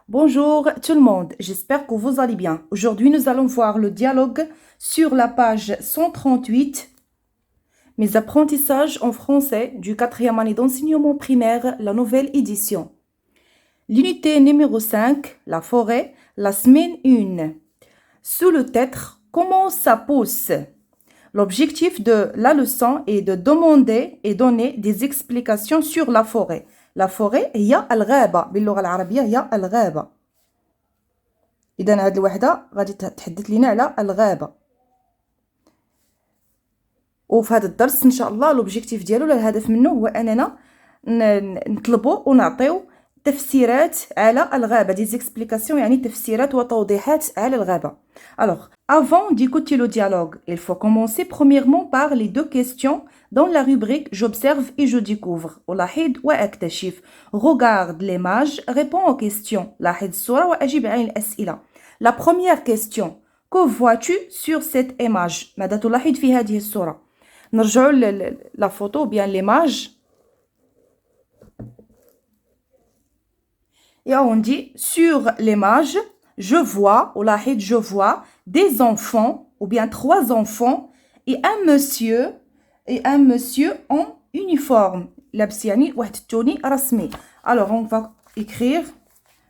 Bonjour tout le monde, j'espère que vous allez bien. Aujourd'hui, nous allons voir le dialogue sur la page 138, mes apprentissages en français du 4e année d'enseignement primaire, la nouvelle édition. L'unité numéro 5, la forêt, la semaine 1. Sous le titre, comment ça pousse? L'objectif de la leçon est de demander et donner des explications sur la forêt. La forêt هي الغابة باللغة العربية هي الغابة. إذن هذه الوحدة غادي تحدث لنا على الغابة. وفي هذا الدرس إن شاء الله الأوبجيكتيف ديالو ولا الهدف منه هو أننا نطلبوا ونعطيو تفسيرات على الغابة. des explications يعني تفسيرات وتوضيحات على الغابة. Alors, avant d'écouter le dialogue, il faut commencer premièrement par les deux questions dans la rubrique J'observe et je découvre. ألاحظ وأكتشف. Regarde l'image, réponds aux questions. لاحظ الصورة وأجيب عن الأسئلة. La première question. Que vois-tu sur cette image? ماذا تلاحظ في هذه الصورة؟ نرجعوا la photo ou bien l'image. Et on dit sur l'image, je vois, ألاحظ je vois des enfants ou bien 3 enfants et un monsieur en uniforme. لابس يعني واحد التوني رسمي. Alors on va écrire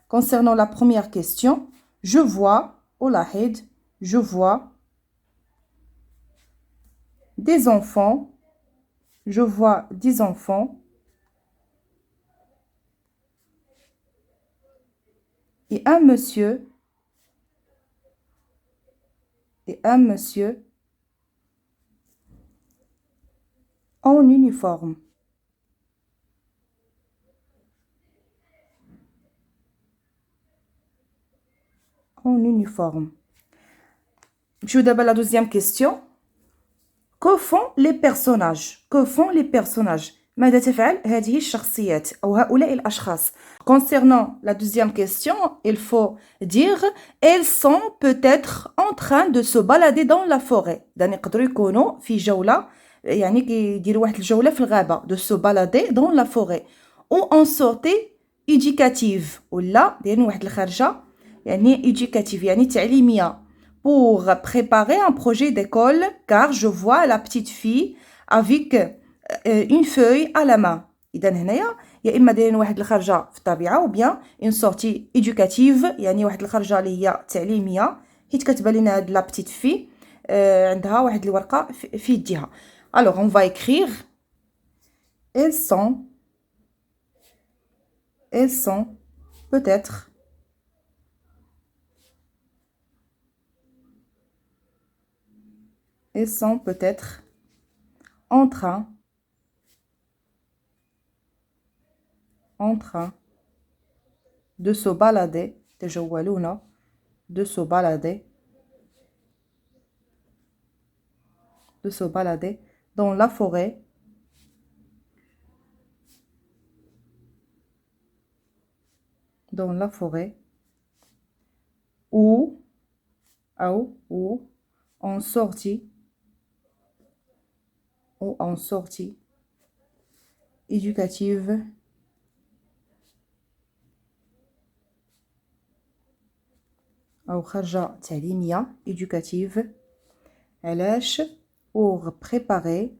concernant la première question. Je vois, ألاحظ, je vois des enfants. Je vois des enfants et un monsieur en uniforme. En uniforme. Je vais d'abord la deuxième question. Que font les personnages? Que font les personnages? ماذا تفعل هذه الشخصيات أو هؤلاء الأشخاص? Concernant la deuxième question, il faut dire elles sont peut-être en train de se balader dans la forêt. يعني يقدروا يكونوا في جولة يعني كيديروا واحد الجولة في الغابة. De se balader dans la forêt. Ou en sortie éducative. ولا دايرين واحد الخرجة يعني éducative يعني تعليمية. Pour préparer un projet d'école, car je vois la petite fille avec une feuille à la main. إذا هنايا يا إما دايرين واحد الخرجة في الطبيعة ou bien une sortie éducative يعني واحد الخرجة اللي هي تعليمية حيت كتبان لنا هاد la petite fille عندها واحد الورقة في يديها. Alors on va écrire elles sont peut-être en train de se balader, de se balader dans la forêt ou en sortie éducative أو خرجة تعليمية éducative. علاش pour préparer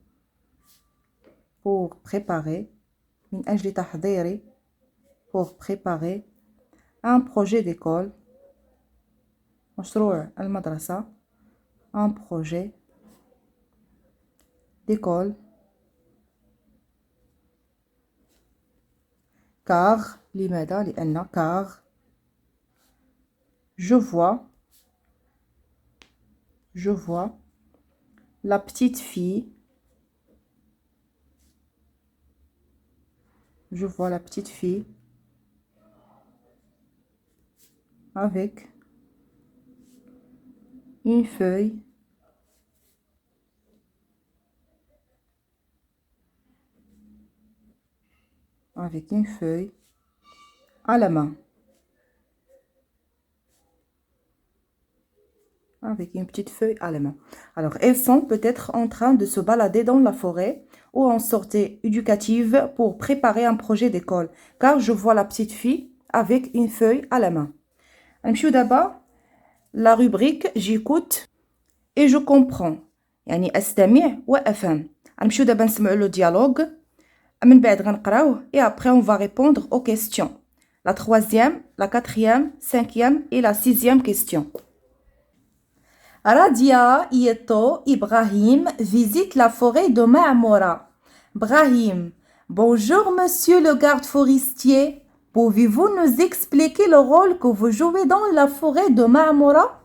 من أجل تحضير pour préparer un projet d'école مشروع المدرسة un projet d'école car لماذا لأن car je vois la petite fille avec une feuille à la main. Avec une petite feuille à la main. Alors, elles sont peut-être en train de se balader dans la forêt ou en sortie éducative pour préparer un projet d'école. Car je vois la petite fille avec une feuille à la main. نمشيو دابا la rubrique j'écoute et je comprends. يعني أستمع وأفهم. نمشيو دابا نسمعوا le dialogue. من بعد غنقراوه et après on va répondre aux questions. La troisième, la quatrième, cinquième et la sixième question. Radia, Yeto, Ibrahim visitent la forêt de Ma'moura. Brahim, bonjour monsieur le garde forestier. Pouvez-vous nous expliquer le rôle que vous jouez dans la forêt de Ma'moura?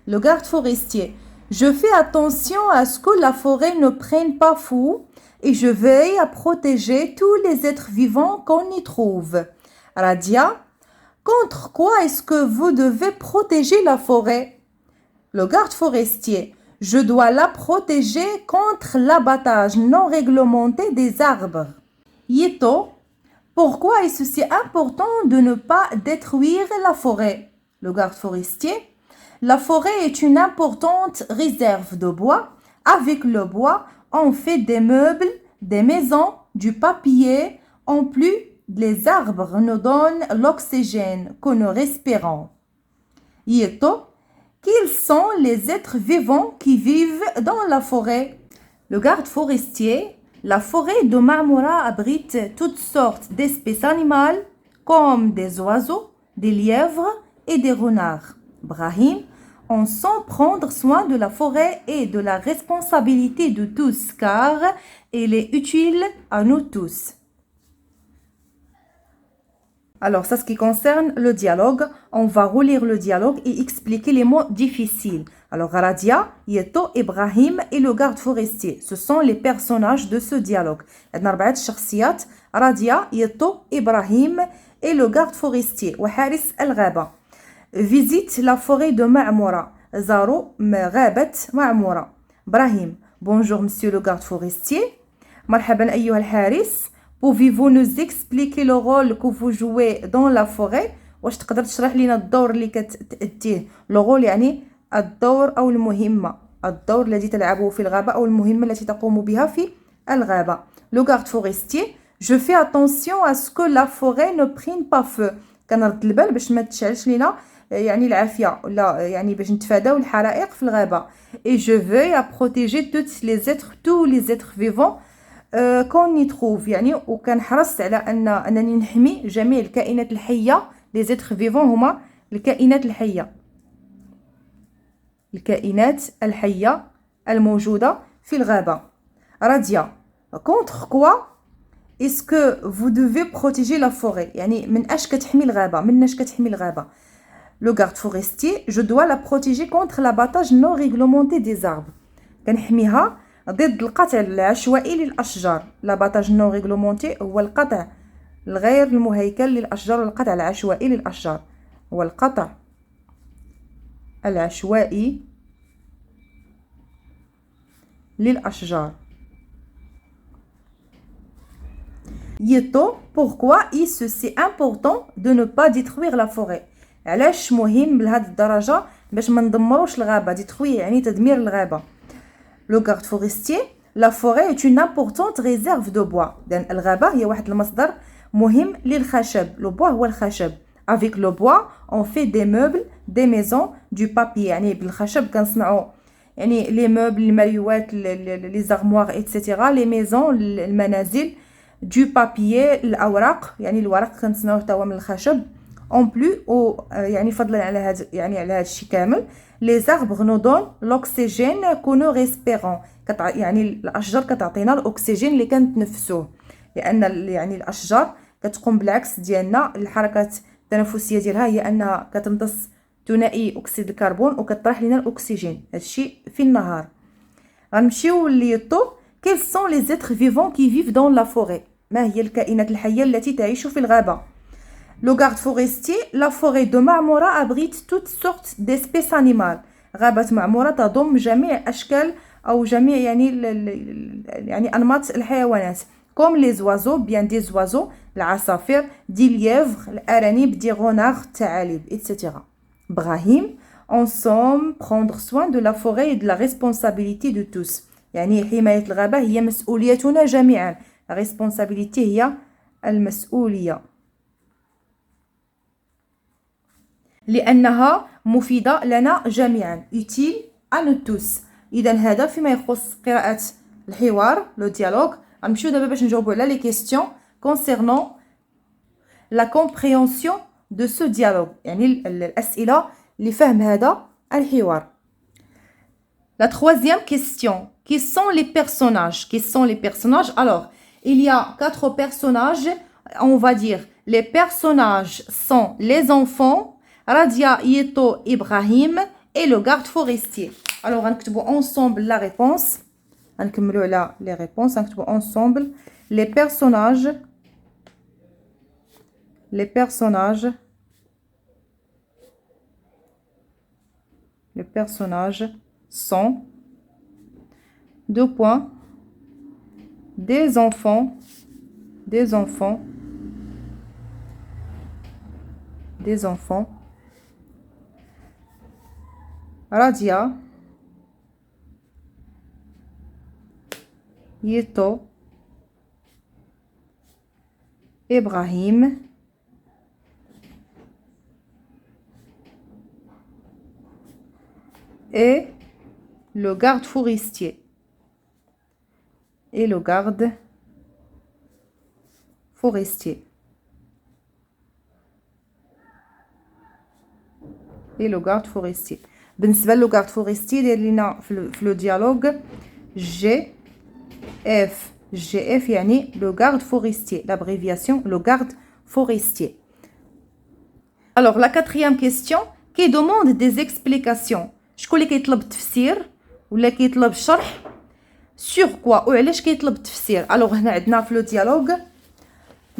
Le garde forestier, je fais attention à ce que la forêt ne prenne pas fou et je veille à protéger tous les êtres vivants qu'on y trouve. Radia, contre quoi est-ce que vous devez protéger la forêt? Le garde forestier, je dois la protéger contre l'abattage non réglementé des arbres. Yeto, pourquoi est-ce si important de ne pas détruire la forêt? Le garde forestier, la forêt est une importante réserve de bois. Avec le bois, on fait des meubles, des maisons, du papier. En plus, les arbres nous donnent l'oxygène que nous respirons. Yeto, quels sont les êtres vivants qui vivent dans la forêt? Le garde forestier, la forêt de Ma'moura abrite toutes sortes d'espèces animales comme des oiseaux, des lièvres et des renards. Brahim, on sent prendre soin de la forêt et de la responsabilité de tous car elle est utile à nous tous. Alors, ça, ce qui concerne le dialogue, on va relire le dialogue et expliquer les mots difficiles. Alors, Radia, Yeto, Ibrahim et le garde forestier. Ce sont les personnages de ce dialogue. عندنا 4 شخصيات Radia, Yeto, Ibrahim et le garde forestier وحارس الغابة. Visite la forêt de Ma'moura. زاروا غابة معمورة. Brahim, bonjour monsieur le garde forestier. مرحبا أيها الحارس. Pouvez-vous nous expliquer le rôle que vous jouez dans la forêt? واش تقدر تشرح لنا الدور اللي كتأديه؟ le rôle يعني الدور أو المهمة، الدور الذي تلعبه في الغابة أو المهمة التي تقوم بها في الغابة. Le garde forestier, je fais attention à ce que la forêt ne prenne pas feu. كنرد البال باش ما تشعلش لينا يعني العافية ولا يعني باش نتفاداو الحرائق في الغابة. Et je veille à protéger tous les êtres vivants qu'on y trouve. يعني وكنحرص على أنني نحمي جميع الكائنات الحية. les êtres vivants هما الكائنات الحية. الكائنات الحية الموجودة في الغابة. Radia, contre quoi est-ce que vous devez protéger la forêt? يعني من اش كتحمي الغابة؟ من اش كتحمي الغابة؟ Le garde forestier, je dois la protéger contre l'abattage non réglementé des arbres. كنحميها ضد القطع العشوائي للأشجار. l'abattage non réglementé هو القطع الغير المهيكل للأشجار والقطع العشوائي للأشجار. هو القطع العشوائي للأشجار. Yeto, pourquoi est-ce si important de ne pas détruire la forêt? علاش مهم لهاد الدرجة باش ما ندمروش الغابة؟ détruire يعني تدمير الغابة. Le garde forestier, la forêt est une importante réserve de bois. لأن الغابة هي واحد المصدر مهم للخشب. le bois هو الخشب. avec le bois on fait des meubles, des maisons, du papier. يعني بالخشب كنصنعوا يعني les meubles, المايوات, les armoires etc. les maisons, المنازل, du papier, الأوراق يعني الورق كنصنعوه حتى هو من الخشب. en plus يعني فضلا على هذا يعني على هذا الشيء كامل les arbres nous donnent l'oxygène que nous respirons. يعني الأشجار كتعطينا الأكسجين اللي كنتنفسوه. لأن يعني الأشجار كتقوم بالعكس ديالنا. الحركات التنفسية ديالها هي أنها كتمتص ثنائي أكسيد الكربون وكتطرح لنا الأكسجين. هادشي في النهار. غنمشيو ليطو. quels sont les êtres vivants qui vivent dans la forêt؟ ما هي الكائنات الحية التي تعيش في الغابة؟ Le garde forestier, la forêt de Ma'moura abrite toutes sortes d'espèces animales. غابة معمورة تضم جميع أشكال أو جميع يعني أنماط الحيوانات. comme les oiseaux, bien des oiseaux, العصافير, des lièvres, الأرانب, des renards, الثعالب, etc. Brahim, en somme, prendre soin de la forêt et de la responsabilité de tous. يعني حماية الغابة هي مسؤوليتنا جميعا. La responsabilité هي المسؤولية. لأنها مفيدة لنا جميعا. utile à nous tous. إذا هذا فيما يخص قراءة الحوار لو ديالوج. غنمشيو دابا باش نجاوبو على لي كيستيون concernant la compréhension de ce dialogue. يعني الأسئلة لفهم هذا الحوار. La troisième question. Qui sont les personnages? Qui sont les personnages? Alors, il y a 4 personnages. On va dire les personnages sont les enfants, Radia, Yeto, Ibrahim et le garde forestier. Alors, on va ensemble la réponse. On va les réponses. On va ensemble les personnages. Les personnages. Les personnages sont 2 points des enfants Radia, Yeto, Ibrahim et le garde forestier. Et le garde forestier. Et le garde forestier. بالنسبة لو garde forestier داير لينا في لو ديالوج جي اف يعني le garde forestier. L'abréviation le garde forestier. Alors la 4e question qui demande des explications. شكون اللي كيطلب التفسير ولا كيطلب الشرح sur quoi وعلاش كيطلب التفسير. alors هنا عندنا في لو ديالوج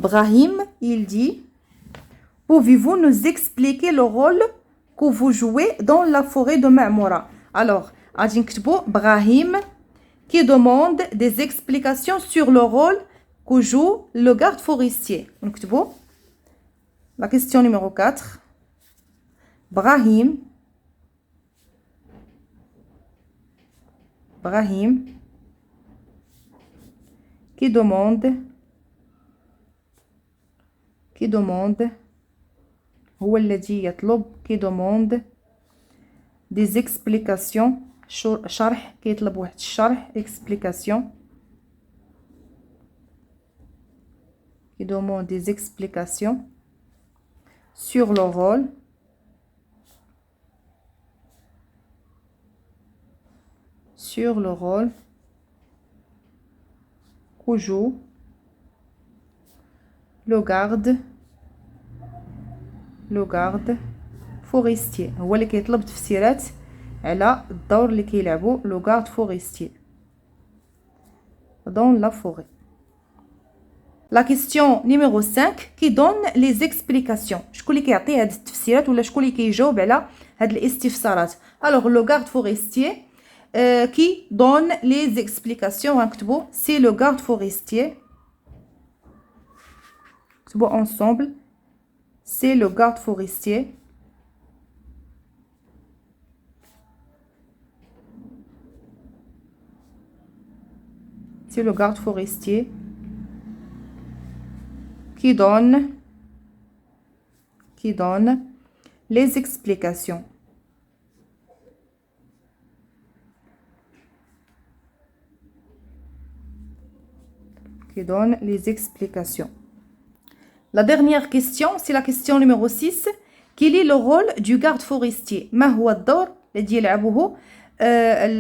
Brahim il dit pouvez-vous nous expliquer le rôle que vous jouez dans la forêt de Ma'moura. alors غادي نكتبوا Brahim qui demande des explications sur le rôle que joue le garde forestier. نكتبوا la question numéro 4 Brahim qui demande هو الذي يطلب qui demande des explications شرح كيطلب واحد الشرح explication qui demande des explications sur le rôle que joue le garde forestier. هو اللي كيطلب تفسيرات على الدور اللي كيلعبو le garde forestier dans la forêt. La question numéro 5 qui donne les explications. شكون اللي كيعطي هاد التفسيرات ولا شكون اللي كيجاوب على هاد الاستفسارات. alors le garde forestier qui donne les explications. غنكتبو c'est le garde forestier. نكتبو ensemble c'est le garde forestier. C'est le garde forestier qui donne les explications. La dernière question, c'est la question numéro 6. Quel est le rôle du garde forestier? ما هو الدور الذي يلعبه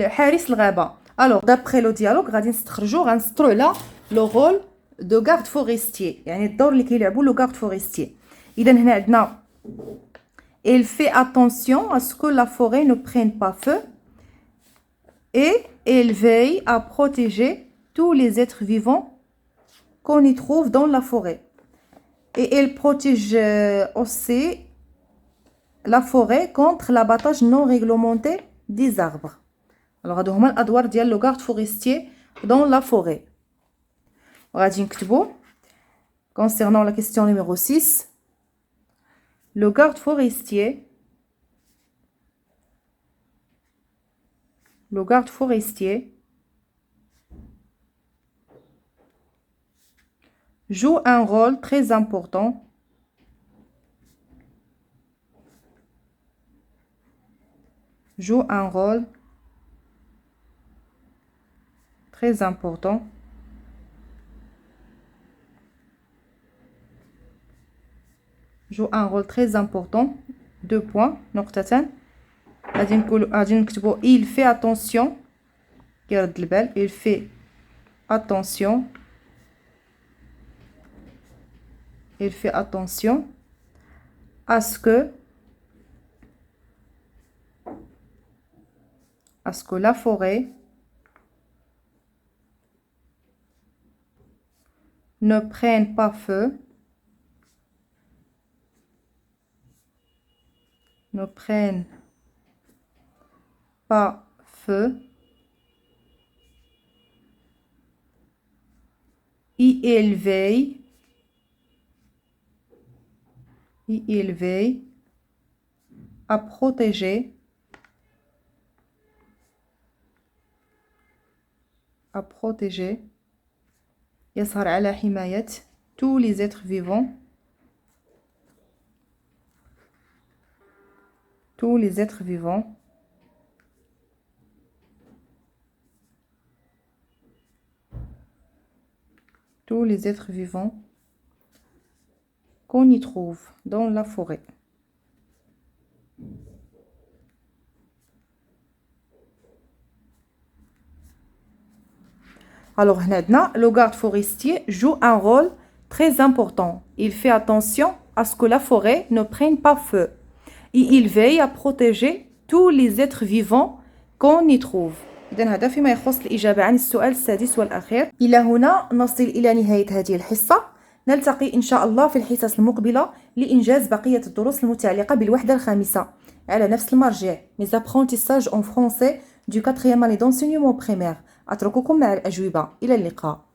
حارس الغابة. Alors, d'après le dialogue, غادي نسطرو على le rôle de garde forestier. يعني الدور اللي كيلعبو le garde forestier. إذا هنا عندنا il fait attention à ce que la forêt ne prenne pas feu et il veille à protéger tous les êtres vivants qu'on y trouve dans la forêt. Et il protège aussi la forêt contre l'abattage non réglementé des arbres. Alors, هادو هما الأدوار ديال لو garde forestier dans la forêt. غادي نكتبو concernant la question numéro 6 le garde forestier joue un rôle très important joue un rôle très important joue un rôle très important. 2 points نقطة غادي نكتبو il fait attention كيرد البال il fait attention à ce que la forêt ne prenne pas feu et il veille à protéger يسهر على حماية tous les êtres vivants tous les êtres vivants qu'on y trouve dans la forêt. Alors, le garde forestier joue un rôle très important. Il fait attention à ce que la forêt ne prenne pas feu. Et il veille à protéger tous les êtres vivants qu'on y trouve. إذن هذا فيما يخص الإجابة عن السؤال السادس والأخير. إلى هنا نصل إلى نهاية هذه الحصة. نلتقي إن شاء الله في الحصص المقبلة لإنجاز بقية الدروس المتعلقة بالوحدة الخامسة على نفس المرجع Mes apprentissages en français du 4e année d'enseignement primaire. أترككم مع الأجوبة. إلى اللقاء.